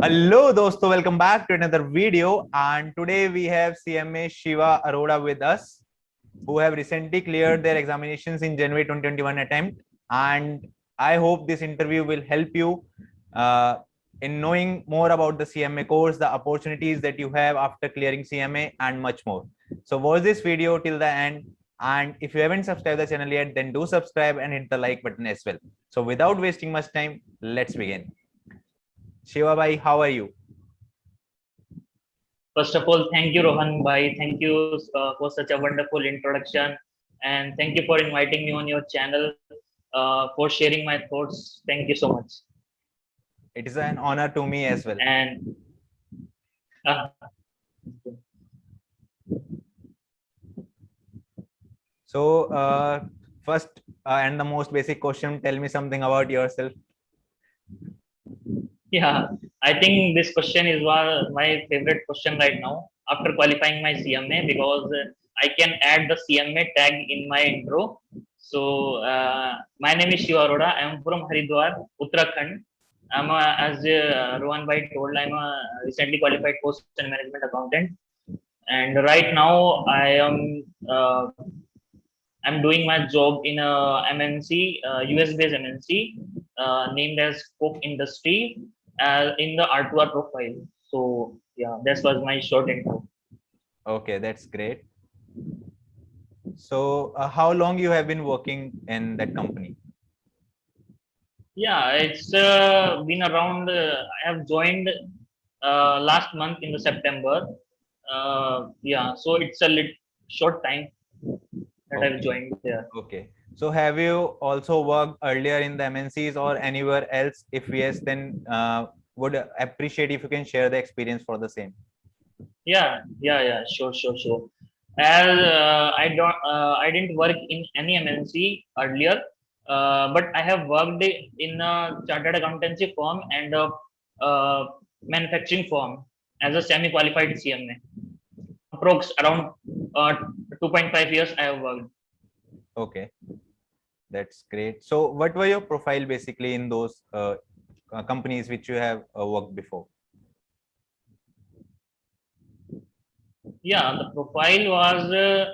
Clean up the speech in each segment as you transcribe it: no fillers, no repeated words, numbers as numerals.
Hello, dosto. Welcome back to another video. And today we have CMA Shiva Arora with us, who have recently cleared their examinations in January 2021 attempt. And I hope this interview will help you uh, in knowing more about the CMA course, the opportunities that you have after clearing CMA, and much more. So watch this video till the end. And if you haven't subscribed the channel yet, then do subscribe and hit the like button as well. So without wasting much time, let's begin. Shiva bhai, how are you? First of all, thank you, Rohan Bhai. Thank you for such a wonderful introduction. And thank you for inviting me on your channel, for sharing my thoughts. Thank you so much. It is an honor to me as well. And uh, So, first and the most basic question, tell me something about yourself. yeah, I think this question is one my favorite question right now after qualifying my CMA because I can add the CMA tag in my intro. So, my name is Shiva Arora. I am from Haridwar, Uttarakhand. As Rohan Bhai told, I'm a recently qualified post and management accountant, and right now I'm doing my job in a MNC, US based MNC, named as Coke Industry, in the R2R profile. So yeah, that was my short intro. Okay, that's great. So, how long you have been working in that company? Yeah, it's been around. I have joined last month in the September. Yeah, so it's a short time that I've Okay, joined there. okay. So, have you also worked earlier in the MNCs or anywhere else? If yes, then would appreciate if you can share the experience for the same. Yeah, sure. As I didn't work in any MNC earlier, but I have worked in a chartered accountancy firm and a manufacturing firm as a semi-qualified CMA. Approx around 2.5 years I have worked. Okay, that's great. So, what were your profile basically in those companies which you have worked before? Yeah, the profile was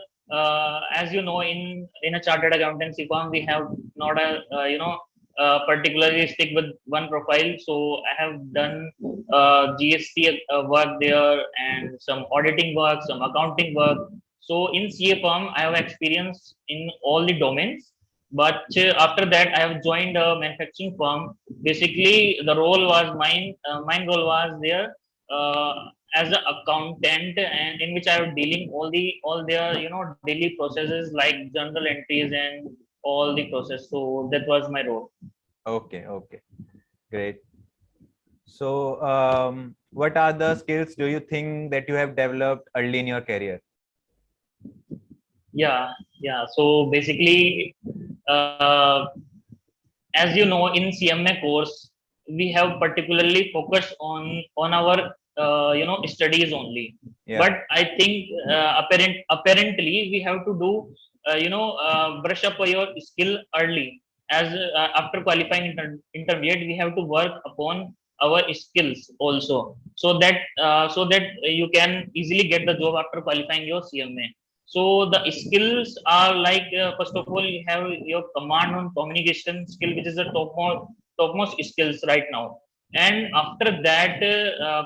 as you know, in a chartered accountancy firm we have not a particularly stick with one profile. So I have done GST work there and some auditing work, some accounting work. So in CA firm I have experience in all the domains, but after that I have joined a manufacturing firm. Basically the role was mine role was there uh, as an accountant, and in which I was dealing all their daily processes like journal entries and all the process. So that was my role. Okay, okay, great. So, what are the skills do you think that you have developed early in your career? Yeah. So basically, uh, as you know, in CMA course, we have particularly focused on our studies only. Yeah, But I think apparently we have to do brush up your skill early. As after qualifying intermediate, we have to work upon our skills also, so that you can easily get the job after qualifying your CMA. So the skills are like, first of all, you have your command on communication skill, which is the topmost skills right now. And after that,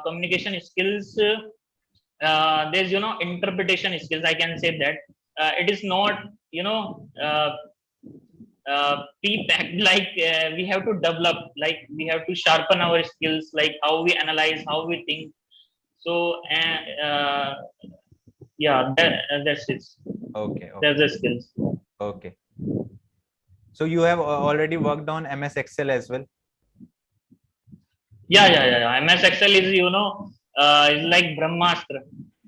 communication skills, there's interpretation skills. I can say that it is not p-packed, like we have to develop, like we have to sharpen our skills, like how we analyze, how we think. So yeah, that's it. okay, That's okay, the skills. okay. So you have already worked on MS Excel as well. Yeah. MS Excel is is like Brahmastra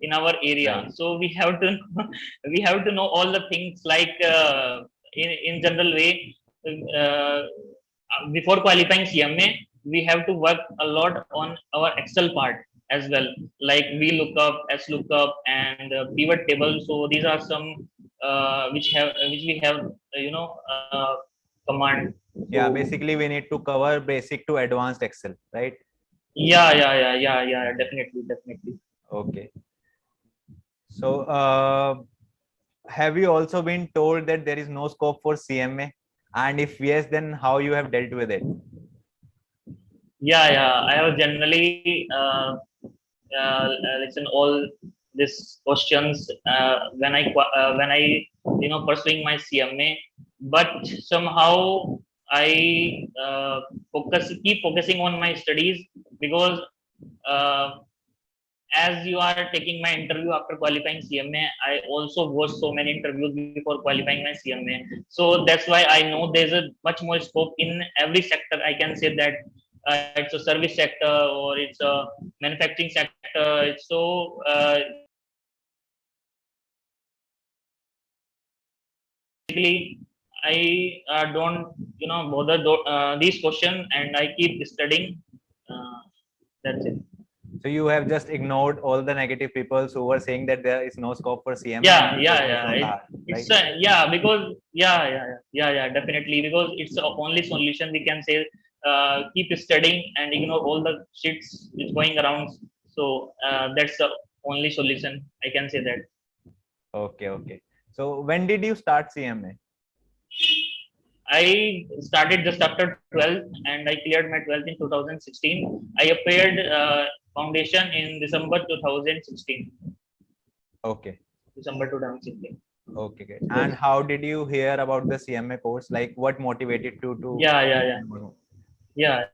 in our area. Right. So we have to we have to know all the things, like in general way. Uh, Before qualifying CMA, we have to work a lot on our Excel part as well, like VLOOKUP, SLOOKUP, and pivot table. So these are some which we have command. Yeah, So basically we need to cover basic to advanced Excel, right? Yeah, definitely. Okay. So, have you also been told that there is no scope for CMA? And if yes, then how you have dealt with it? Yeah, I have generally listen all these questions when I pursuing my CMA, but somehow I keep focusing on my studies because uh, as you are taking my interview after qualifying CMA, I also watched so many interviews before qualifying my CMA. So that's why I know there's a much more scope in every sector. I can say that it's a service sector or it's a manufacturing sector. So basically, I don't bother these questions and I keep studying. Uh, that's it. So you have just ignored all the negative people who were saying that there is no scope for CMA and Yeah, you yeah, focus yeah. on that, It's right? yeah, because definitely because it's the only solution we can say. Keep studying and ignore all the shits which going around. So that's the only solution I can say that. Okay, okay. So when did you start CMA? I started just after 12th and I cleared my 12th in 2016. I appeared foundation in December 2016. Okay, December 2016. okay, okay. And how did you hear about the CMA course? Like, what motivated you to? Yeah. Yeah.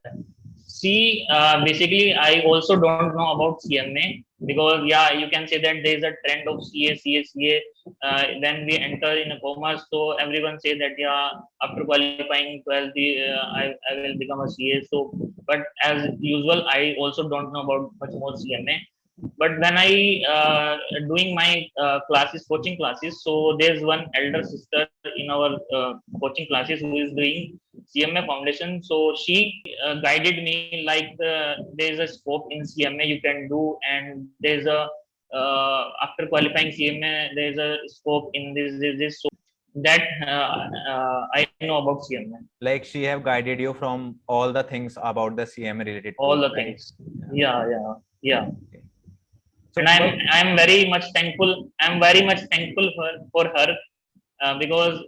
See, basically, I also don't know about CMA because, yeah, you can say that there is a trend of CA. When we enter in a commerce, so everyone say that, yeah, after qualifying 12th, I will become a CA. So, but as usual, I also don't know about much more CMA. But when I doing my classes, coaching classes, so there's one elder sister in our coaching classes who is doing CMA foundation. So she guided me like there's a scope in CMA you can do, and there's a after qualifying CMA there's a scope in this. So that I know about CMA, Like she have guided you from all the things about the CMA related all course, the right? things. Yeah. Okay. And So, I'm very much thankful. I'm very much thankful for her because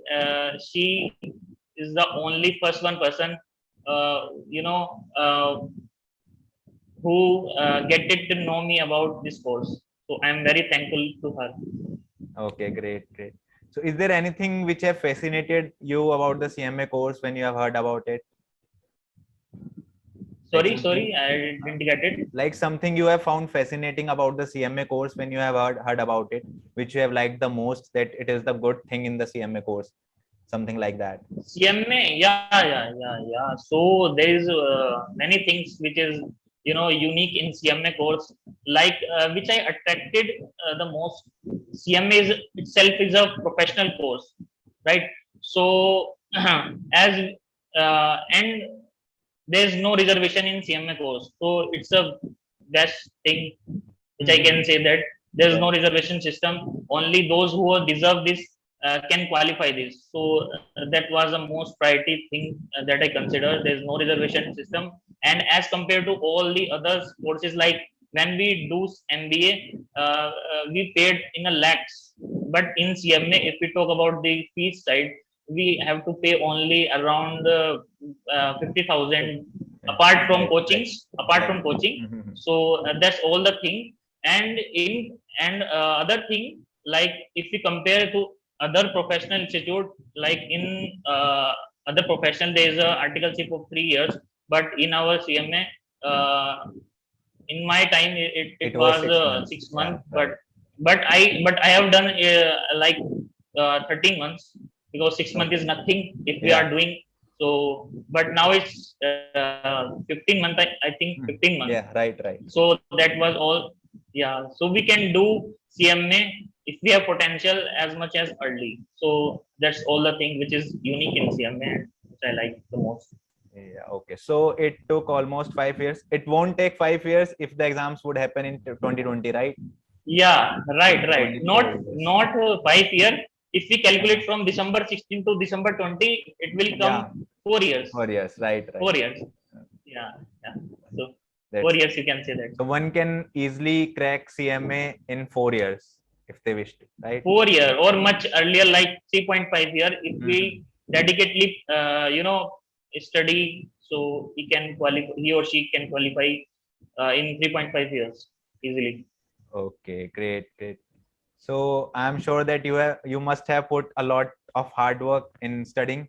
she is the only first one person uh, you know uh, who get it to know me about this course. So I'm very thankful to her. okay, great, great. So, is there anything which have fascinated you about the CMA course when you have heard about it? Like something, Sorry, I didn't get it. like something you have found fascinating about the CMA course when you have heard about it, which you have liked the most, that it is the good thing in the CMA course, something like that. CMA, yeah. So there is many things which is unique in CMA course, like which I attracted the most. CMA itself is a professional course, right? So as and there's no reservation in CMA course, so it's a best thing which I can say that there's no Right. reservation system. Only those who deserve this can qualify this. So that was the most priority thing that I consider. There's no reservation system, and as compared to all the other courses, like when we do MBA, we paid in a lakhs. But in CMA, if we talk about the fees side, we have to pay only around 50,000 Yeah. apart Right. from coaching. Mhm. So that's all the thing. And other thing, like if we compare to other professional institute, like in other professional there is a articleship of 3 years, but in our CMA, in my time it It was was 6 months. 6 months, Yeah, right. but I have done like 13 months, because 6 months Okay. is nothing if we Yeah. are doing. So but now it's 15 months, I think Hmm. 15 months. Yeah, right, right. So that was all. Yeah, so we can do CMA if we have potential as much as early. So that's all the thing which is unique in CMA, which I like the most. Yeah, okay. So it took almost 5 years. It won't take 5 years if the exams would happen in 2020, right? Yeah, It took right. only Not 4 years. not 5 year. If we Uh, calculate from December 16 to December 20, it will come yeah, 4 years. 4 years. Right, right. 4 years. Yeah, yeah. So That's 4 years, you can say that. so one can easily crack CMA in 4 years if they wish to, right? 4 year or much earlier, like 3.5 year, if we Mhm. dedicatedly study, so he or she can qualify in 3.5 years easily. Okay, great, great. So I'm sure that you must have put a lot of hard work in studying,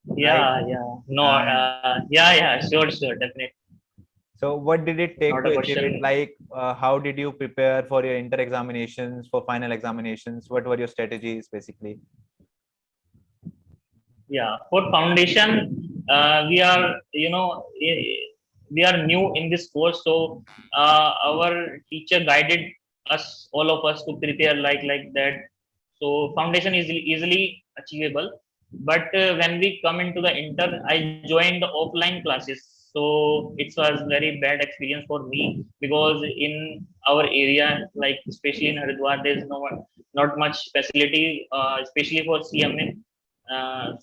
right? Yeah, no, And yeah, sure, definitely. so what did it take Not to a achieve it? question. Like, how did you prepare for your inter examinations, for final examinations? What were your strategies basically? Yeah, for foundation, we are, we are new in this course, so our teacher guided us, all of us, to prepare like that. So foundation is easily achievable. But when we come into the inter, I joined the offline classes. So it was very bad experience for me, because in our area, like especially in Haridwar, there's not much facility, especially for CMA.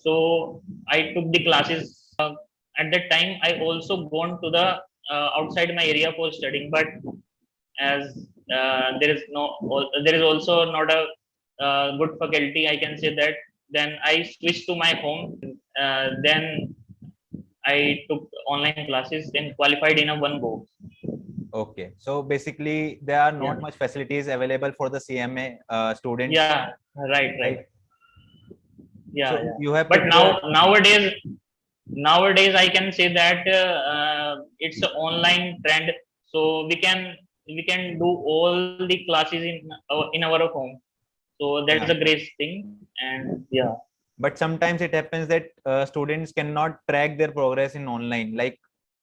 So I took the classes. At that time, I also gone to the outside my area for studying. But as there is also not a good faculty, I can say that. Then I switched to my home. Then I took online classes and qualified in a one go. Okay, so basically there are Yeah, not much facilities available for the CMA students, yeah, right. right? Yeah, So yeah. you have But prepared. nowadays I can say that it's an online trend. So we can do all the classes in our home. So that's Yeah, a great thing. And yeah, but sometimes it happens that students cannot track their progress in online. Like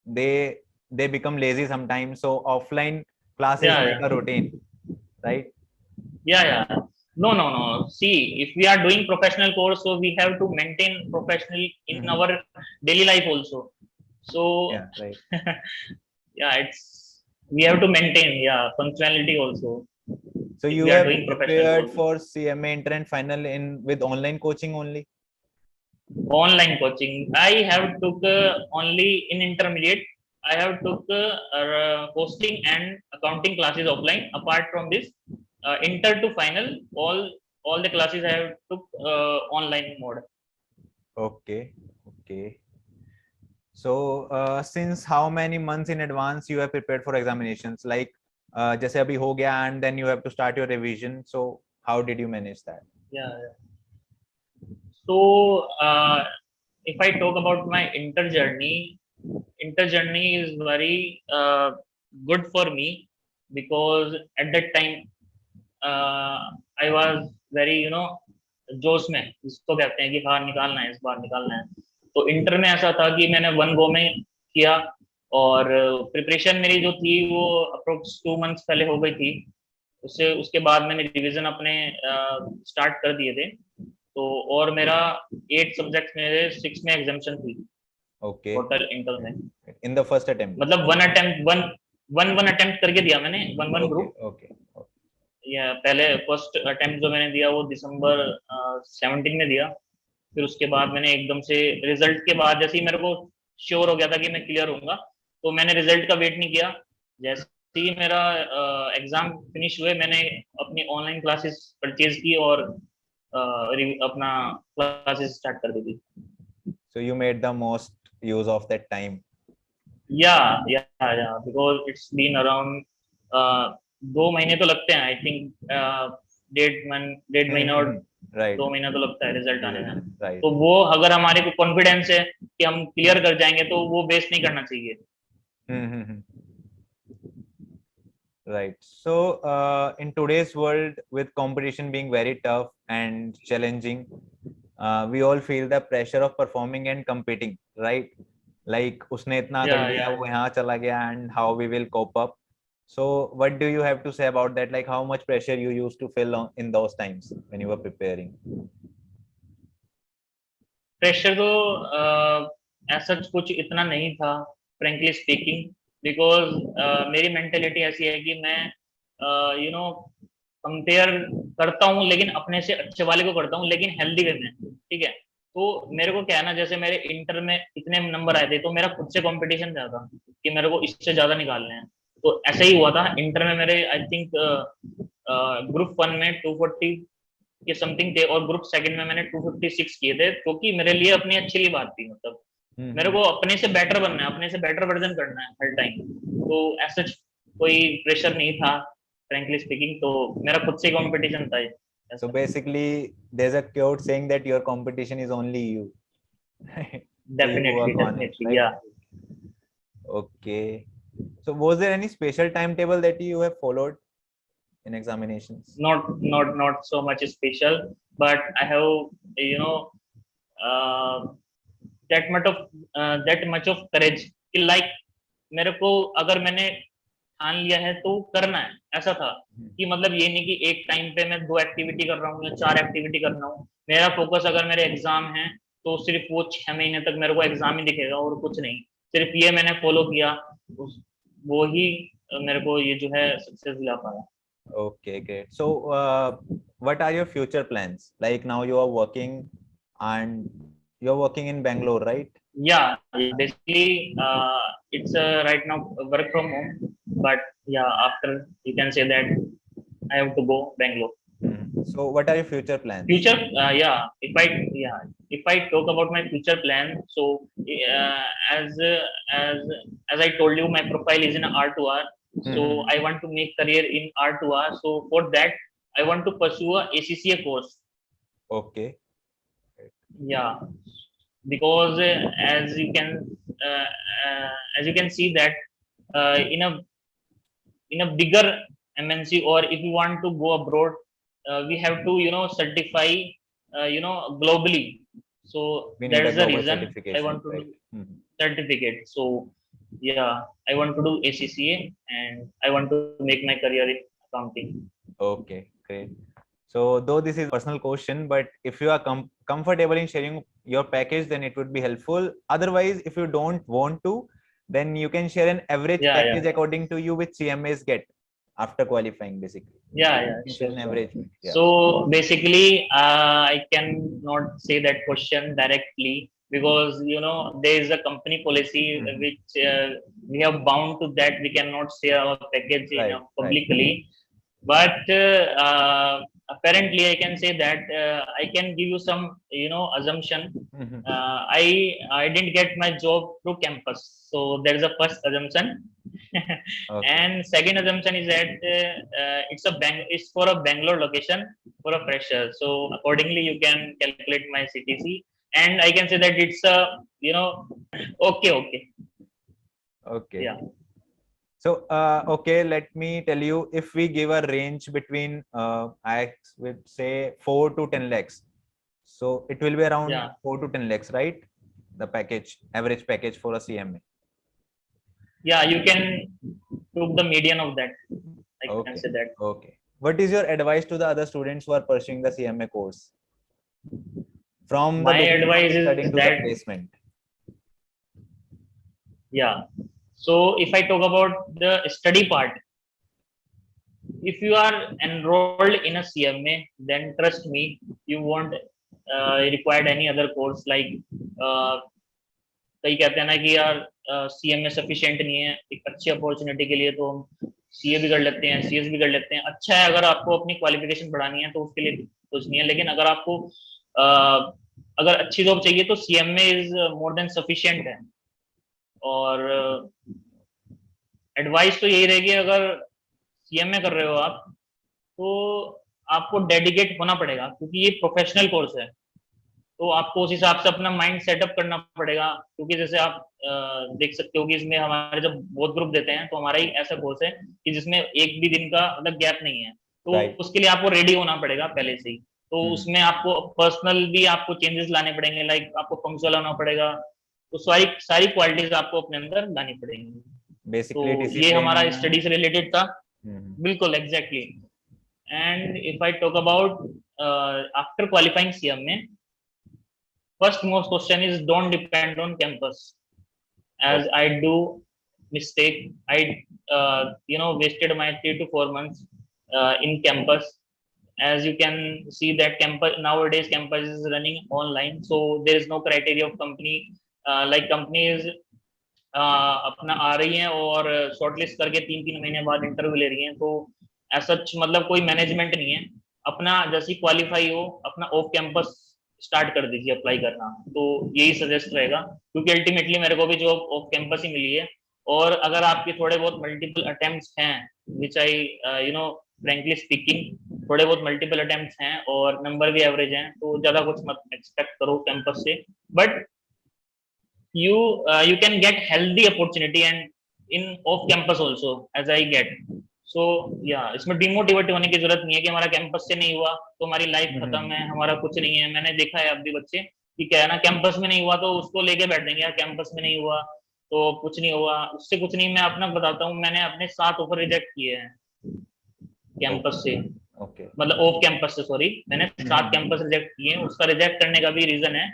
they they become lazy sometimes. So offline class is yeah, like a yeah, routine, right? yeah. No. See, if we are doing professional course, so we have to maintain professional in Mhm. our daily life also. So Yeah, right. yeah, it's we have to maintain, yeah, punctuality also, So if you we are have doing professional prepared course. for CMA inter and final in with online coaching only. Online coaching, I have took only in intermediate. I have took hosting and accounting classes offline. Apart from this, inter to final, all the classes I have took online mode. Okay, okay. So since how many months in advance you have prepared for examinations? Like जैसे अभी हो गया and then you have to start your revision. So how did you manage that? Yeah. So if I talk about my inter journey is very good for me, because at that time uh, I was very, जोश में, जिसको कहते हैं कि हाँ निकालना है, इस बार निकालना है। तो इंटर में ऐसा था कि मैंने वन गो में किया। और प्रिपरेशन मेरी जो थी वो अप्रोक्स 2 मंथ्स पहले हो गई थी। उससे उसके बाद मैंने रिवीजन अपने स्टार्ट कर दिए थे। तो और मेरा 8 सब्जेक्ट मेरे 6 में एग्जामेशन थी Okay. टोटल इंटर में। In the first attempt. मतलब वन अटेम्प्ट करके दिया मैंने, one Okay, group. okay, okay. या पहले फर्स्ट अटेम्प्ट जो मैंने दिया वो दिसंबर 17 में दिया। फिर उसके बाद मैंने एकदम से रिजल्ट के बाद जैसे ही मेरे को श्योर हो गया था कि मैं क्लियर होऊंगा, तो मैंने रिजल्ट का वेट नहीं किया। जैसे ही मेरा एग्जाम फिनिश हुए, मैंने अपनी ऑनलाइन क्लासेस परचेज की और अपना क्लासेस स्टार्ट कर दी थी। So you made the most use of that time. या बिकॉज इट्स बीन अराउंड 2 महीने तो लगते हैं, आई थिंक। डेढ़ महीना और Right. 2 महीना तो लगता है रिजल्ट आने में। Right. तो वो अगर हमारे को कॉन्फिडेंस है कि हम क्लियर कर जाएंगे, तो वो वेस्ट नहीं करना चाहिए। Mm-hmm. Right. So in today's world, with competition being very tough and challenging, we all feel the pressure of performing and competing, right? Like उसने इतना कर लिया, वो यहाँ चला गया, and how we will cope up. So what do you have to say about that? Like how much pressure you used to feel in those times when you were preparing? Pressure तो ऐसा कुछ इतना नहीं था, frankly speaking. Because मेरी mentality ऐसी है कि मैं कंपेयर करता हूँ, लेकिन अपने से अच्छे वाले को करता हूँ, लेकिन हेल्दी वे में, ठीक है। तो मेरे को क्या है ना, जैसे मेरे इंटर में इतने नंबर आए थे, तो मेरा खुद से कंपटीशन ज्यादा, कि मेरे को इससे ज्यादा निकालने हैं। तो ऐसा ही हुआ था इंटर में मेरे, आई थिंक ग्रुप 1 में 240 के समथिंग थे, और ग्रुप सेकंड में मैंने 256 किए थे, क्योंकि मेरे लिए अपनी अच्छी लिए बात थी। मतलब मेरे को अपने से बेटर बनना है, अपने से बेटर वर्जन करना है हर टाइम। तो ऐसा कोई प्रेशर नहीं था, फ्रेंकली स्पीकिंग। तो मेरा खुद से कंपटीशन था ये, So ऐसा। basically, there's a quote saying that your competition is only you. So you definitely work on it, definitely, right? या। Okay. So was there any special timetable that you have followed in examinations? Not so much special, but I have, you know, uh, that much of courage कि like मेरे को, अगर मैंने ठान लिया है तो करना है। ऐसा था कि मतलब ये नहीं कि एक टाइम पे मैं 2 एक्टिविटी कर रहा हूँ या 4 एक्टिविटी कर रहा हूँ। मेरा फोकस, अगर मेरे एग्जाम है तो सिर्फ वो 6 महीने तक मेरे को एग्जाम ही दिखेगा और कुछ नहीं। सिर्फ ये मैंने फॉलो किया, वो ही मेरे को ये जो है सक्सेस दिला पाया। Okay, great. So, what are your future plans? Like now you are working and you're working in Bangalore, right? Yeah, basically, it's right now work from home, but yeah, after you can say that I have to go Bangalore. So, what are your future plans? Future, yeah, if I talk about my future plan, so as uh, as as I told you, my profile is in R2R, so I want to make career in R2R. So for that, I want to pursue a ACCA course. Okay. Yeah, because uh, as you can see that in a bigger MNC, or if you want to go abroad, we have to certify globally. So We need a that's the global reason I certification, want to right? do certificate. So yeah, I want to do ACCA, and I want to make my career in accounting. Okay, great. So, though this is a personal question, but if you are comfortable in sharing your package, then it would be helpful. Otherwise, if you don't want to, then you can share an average Yeah, yeah, package according to you, which CMAs get after qualifying, basically. yeah, You can share sure, an sure. average. Yeah. So basically, I cannot say that question directly, because there is a company policy which we have bound to that. We cannot share our package Right, right. publicly. But apparently, I can say that I can give you some assumption. I didn't get my job through campus, so there is a first assumption. Okay. And second assumption is that it's for a Bangalore location for a fresher. So accordingly, you can calculate my CTC, and I can say that it's a okay. Okay. Yeah. So, okay, let me tell you, if we give a range between, I would say 4 to 10 lakhs. So it will be around Yeah. 4 to 10 lakhs, right? The package, average package for a CMA. Yeah, you can took the median of that. I can Okay. say that. Okay. What is your advice to the other students who are pursuing the CMA course? From the My beginning of advice the is studying to the that, placement. yeah. So if I talk about the study part, if you are enrolled in a CMA, then trust me, you won't require any other course like uh, कई कहते हैं ना कि यार CMA sufficient नहीं है एक अच्छी अपॉर्चुनिटी के लिए, तो हम CA भी कर लेते हैं, CS भी कर लेते हैं। अच्छा है, अगर आपको अपनी क्वालिफिकेशन बढ़ानी है तो उसके लिए कुछ नहीं है, लेकिन अगर आपको अगर अच्छी जॉब चाहिए तो CMA is more than sufficient है। और एडवाइस तो यही रहेगी, अगर CMA कर रहे हो आप, तो आपको डेडिकेट होना पड़ेगा, क्योंकि ये प्रोफेशनल कोर्स है। तो आपको उस हिसाब से अपना माइंड सेटअप करना पड़ेगा, क्योंकि जैसे आप देख सकते हो कि इसमें हमारे जब बोथ ग्रुप देते हैं, तो हमारा ही ऐसा कोर्स है कि जिसमें एक भी दिन का मतलब गैप नहीं है। तो Right. उसके लिए आपको रेडी होना पड़ेगा पहले से ही। तो उसमें आपको पर्सनल भी आपको चेंजेस लाने पड़ेंगे, लाइक आपको पंक्चुअल होना पड़ेगा। तो सारी सारी क्वालिटीज आपको अपने अंदर लानी पड़ेंगी। Basically, तो ये discipline. हमारा स्टडी से रिलेटेड था। बिल्कुल exactly. And if I talk about after qualifying CMA, first most question is don't depend on campus, as I do mistake. I wasted my 3 to 4 months in campus. As you can see that campus nowadays, campus is running online, so there is no criteria of company. Like company is अपना आ रही हैं और shortlist करके 3-3 महीने बाद interview ले रही हैं, तो ऐसा मतलब कोई मैनेजमेंट नहीं है। अपना जैसी क्वालिफाई हो अपना ऑफ कैंपस स्टार्ट कर दीजिए अप्लाई करना, तो यही सजेस्ट रहेगा, क्योंकि अल्टीमेटली मेरे को भी जॉब ऑफ कैंपस ही मिली है। और अगर आपके थोड़े बहुत मल्टीपल अटेम्प्ट्स हैं, विच आई यू नो फ्रेंकली स्पीकिंग, थोड़े बहुत मल्टीपल अटेम्प्ट्स हैं और नंबर भी एवरेज हैं, तो ज्यादा कुछ मत एक्सपेक्ट करो कैंपस से। But you can get healthy opportunity and in off campus also as I get. So yeah, इसमें डिमोटिवेट होने की जरूरत नहीं है कि हमारा कैंपस से नहीं हुआ तो हमारी लाइफ खत्म है, हमारा कुछ नहीं है। मैंने देखा है अभी बच्चे कि क्या है ना, कैंपस में नहीं हुआ तो उसको लेके बैठ देंगे, यार कैंपस में नहीं हुआ तो कुछ नहीं हुआ, उससे कुछ नहीं। मैं अपना बताता हूँ, मैंने अपने 7 ऑफर रिजेक्ट किए हैं कैंपस से, ओके मतलब ऑफ कैंपस से, सॉरी, मैंने 7 कैंपस रिजेक्ट किए हैं। उसका रिजेक्ट करने का भी रीजन है,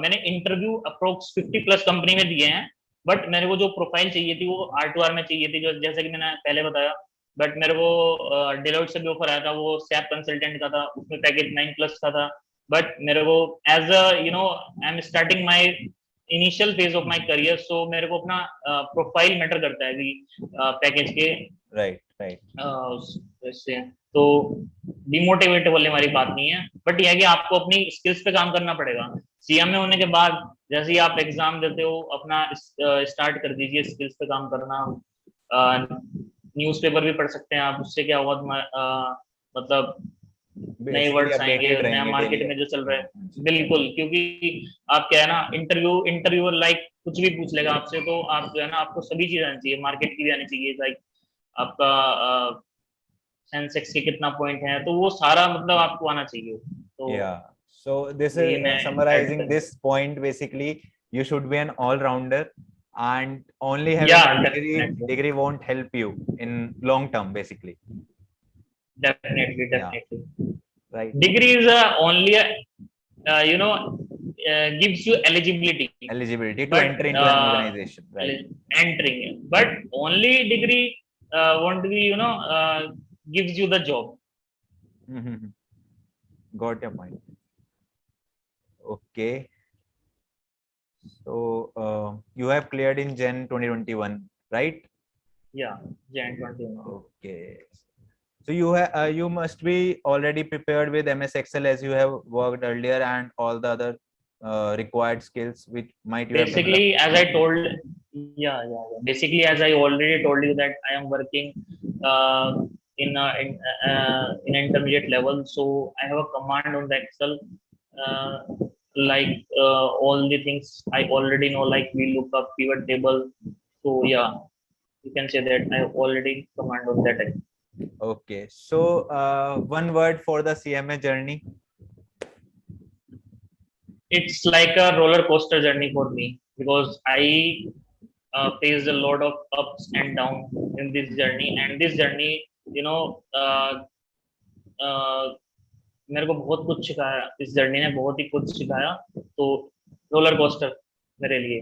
मैंने इंटरव्यू अप्रोक्स 50+ कंपनी में दिए हैं, बट मेरे को जो प्रोफाइल चाहिए थी वो R2R में चाहिए थी, जो जैसे कि मैंने पहले बताया। बट मेरे को डिलोइट से भी ऑफर आया था, वो सैप कंसल्टेंट का था, उसमें पैकेज 9+ का था। बट मेरे को as a I am starting my initial phase of my career, so मेरे को अपना प्रोफाइल मैटर करता है अभी पैकेज के राइट राइट इससे। तो डिमोटिवेट वाली हमारी बात नहीं है, बट यह है कि आपको अपनी स्किल्स पे काम करना पड़ेगा। सीएमए होने के बाद जैसे ही आप एग्जाम देते हो अपना स्टार्ट कर दीजिए स्किल्स पे काम करना। न्यूज़पेपर भी पढ़ सकते हैं आप, उससे क्या होगा मतलब नए बेसिकली वर्ड्स आएंगे अपडेटेड नया रहेंगे मार्केट डेली। में जो चल रहा है। बिल्कुल, क्योंकि आप क्या है ना, इंटरव्यू लाइक कुछ भी पूछ लेगा आपसे, तो आप जो है ना, आपको सभी चीज आनी चाहिए, मार्केट की भी आनी चाहिए, लाइक आपका सेंसेक्स के कितना पॉइंट है, तो वो सारा मतलब आपको आना चाहिए। तो Yeah. So this यही is मैं ऐड summarizing कर, this point. Basically, you should be an all-rounder, and only having या a definitely degree won't help you in long term. Basically, definitely yeah, definitely right. Degree is only you know gives you eligibility, Eligibility to but enter into an organization, right? entering, but only degree won't be gives you the job. Mhm. Got your point. Okay. So you have cleared in Jan 2021, right? Yeah, Jan 2021. Okay. So you must be already prepared with MS Excel as you have worked earlier and all the other required skills which might you have developed. Basically, as I told, yeah. Basically, as I already told you that I am working uh, in intermediate level, so I have a command on the Excel, uh, like all the things I already know, like VLOOKUP, pivot table. So yeah, you can say that I have already command on that. Okay. So one word for the CMA journey. It's like a roller coaster journey for me, because I faced a lot of ups and downs in this journey, and this journey, you know, मेरे को बहुत कुछ सिखाया, इस journey ने बहुत ही कुछ सिखाया। तो रोलर कोस्टर मेरे लिए,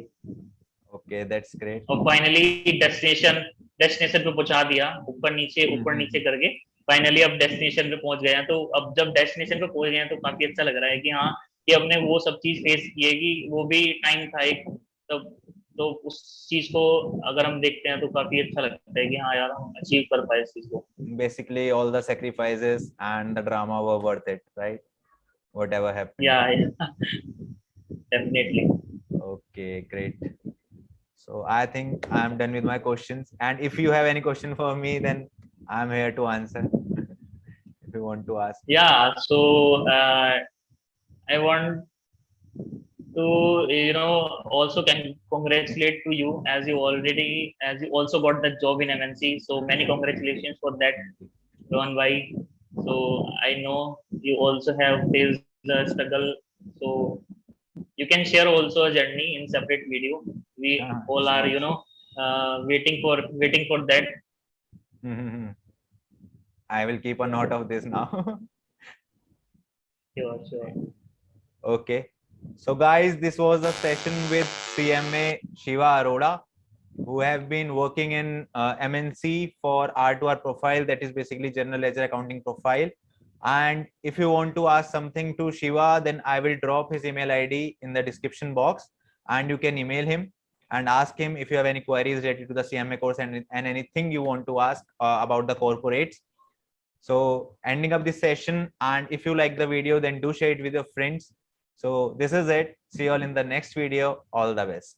Okay, that's great. और फाइनली डेस्टिनेशन पे पहुंचा दिया, ऊपर नीचे करके फाइनली अब डेस्टिनेशन पे पहुंच गए हैं। तो अब जब डेस्टिनेशन पे पहुंच गए हैं तो काफी अच्छा लग रहा है कि हाँ, कि हमने वो सब चीज फेस की है, कि वो भी टाइम था एक, तब तो उस चीज को अगर हम देखते हैं तो काफी अच्छा लगता है कि हाँ यार, हम अचीव कर पाए इस चीज को। Basically, all the sacrifices and the drama were worth it, right? Whatever happened. या definitely. Okay, great. So I think I'm done with my questions. And if you have any question for me, then I'm here to answer. If you want to ask. Yeah, so I want to also can congratulate to you, as you also got the job in MNC. So many congratulations for that, Ron Vai. So I know you also have faced the struggle. So you can share also a journey in separate video. We all are Sure. waiting for that. I will keep a note of this now. Sure. Okay. So guys, this was a session with CMA Shiva Arora, who have been working in MNC for R2R profile, that is basically general ledger accounting profile. And if you want to ask something to Shiva, then I will drop his email ID in the description box and you can email him. and ask him if you have any queries related to the CMA course and anything you want to ask about the corporates. So ending up this session, and if you like the video, then do share it with your friends. So this is it. See you all in the next video. All the best.